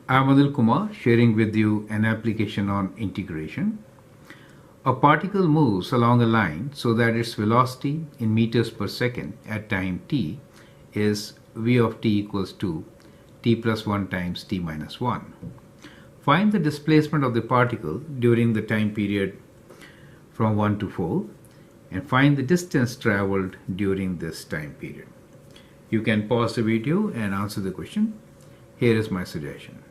I'm Anil Kumar, sharing with you an application on integration. A particle moves along a line so that its velocity in meters per second at time t is v of t equals to t plus 1 times t minus 1. Find the displacement of the particle during the time period from 1 to 4 and find the distance traveled during this time period. You can pause the video and answer the question. Here is my suggestion.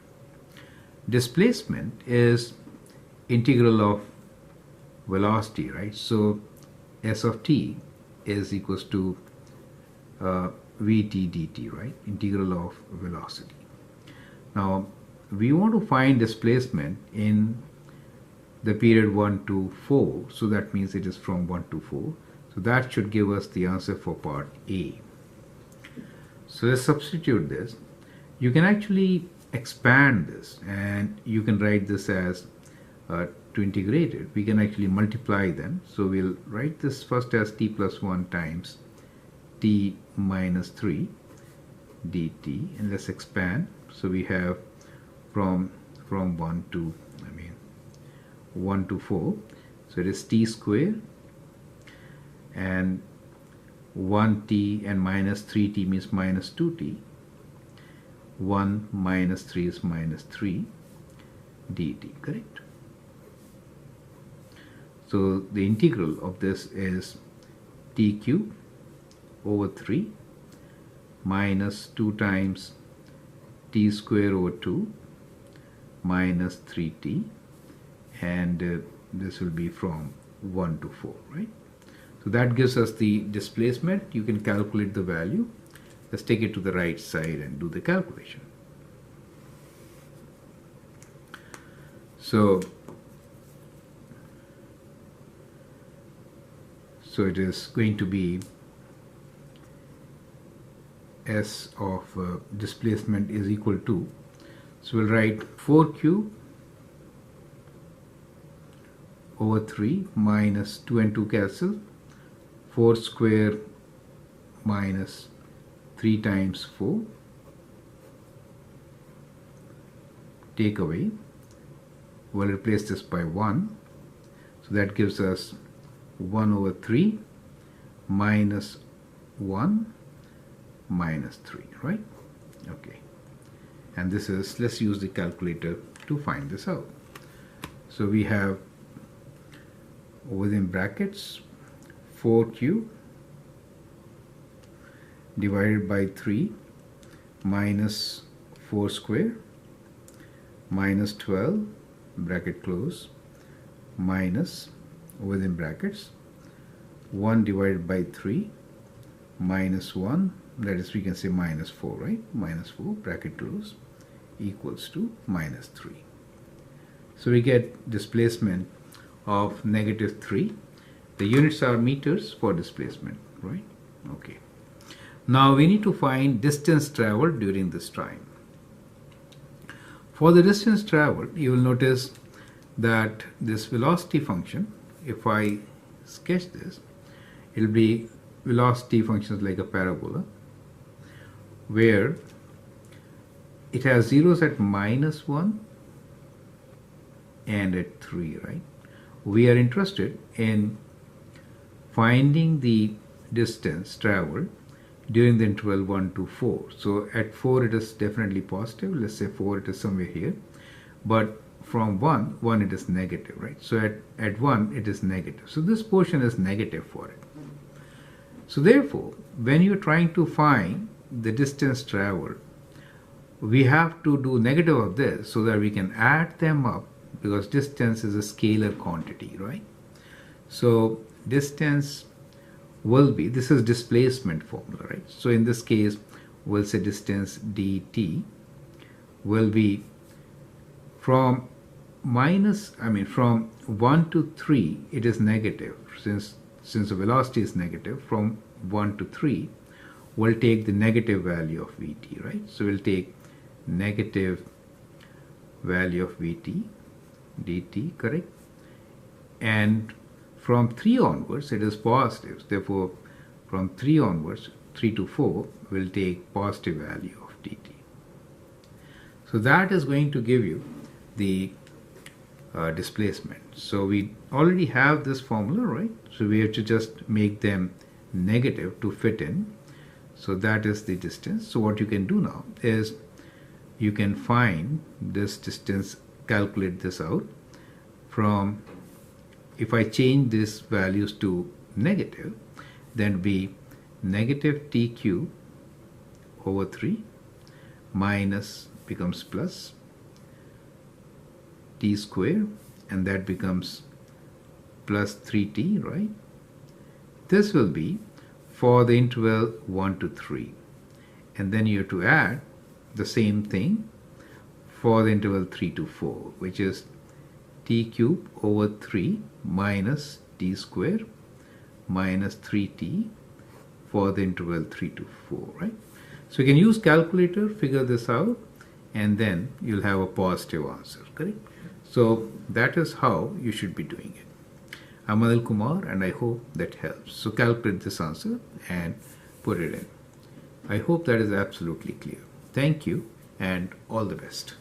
Displacement is integral of velocity, right? So s of t is equals to vt dt, right? Integral of velocity. Now we want to find displacement in the period 1 to 4, so that means it is from 1 to 4. So that should give us the answer for part A. So let's substitute this. You can actually expand this and you can write this as to integrate it, we can actually multiply them. So we'll write this first as t plus 1 times t minus 3 dt, and let's expand. So we have from 1 to 1 to 4, so it is t square, and 1t and minus 3t means minus 2t. 1 minus 3 is minus 3 dt, correct? So the integral of this is t cube over 3 minus 2 times t square over 2 minus 3t, and this will be from 1 to 4, right? So that gives us the displacement. You can calculate the value. Let's take it to the right side and do the calculation. So it is going to be S of displacement is equal to, so we'll write 4 cube over 3 minus 2 and 2 cancel, 4 square minus 3 times 4, take away, we'll replace this by 1, so that gives us 1 over 3 minus 1 minus 3, right? Okay, and this is, let's use the calculator to find this out. So we have within brackets 4 cube divided by 3 minus 4 square minus 12 bracket close minus within brackets 1 divided by 3 minus 1, that is, we can say minus 4, right? Minus 4 bracket close equals to minus 3. So we get displacement of negative 3. The units are meters for displacement, right? Okay. Now we need to find distance traveled during this time. For the distance traveled, you will notice that this velocity function, if I sketch this, it will be velocity functions like a parabola, where it has zeros at minus 1 and at 3, right? We are interested in finding the distance traveled during the interval 1 to 4. So at 4 it is definitely positive. Let's say 4 it is somewhere here. But from 1 it is negative, right? So at 1 it is negative. So this portion is negative for it. So therefore, when you're trying to find the distance traveled, we have to do negative of this so that we can add them up, because distance is a scalar quantity, right? So distance will be, this is displacement formula, right? So in this case, we'll say distance dt will be from from 1 to 3, it is negative. Since the velocity is negative, from 1 to 3, we'll take the negative value of vt, right? So we'll take negative value of vt dt, correct? And from 3 onwards, it is positive. Therefore, from 3 onwards, 3 to 4, we'll take positive value of dt. So that is going to give you the displacement. So we already have this formula, right? So we have to just make them negative to fit in. So that is the distance. So what you can do now is you can find this distance, calculate this out from, if I change these values to negative, then it will be negative t cube over 3 minus becomes plus t square, and that becomes plus 3t, right? This will be for the interval 1 to 3, and then you have to add the same thing for the interval 3 to 4, which is t cube over 3 minus t square minus 3t for the interval 3 to 4, right? So you can use calculator, figure this out, and then you'll have a positive answer, correct? So that is how you should be doing it. I'm Anil Kumar, and I hope that helps. So calculate this answer and put it in. I hope that is absolutely clear. Thank you and all the best.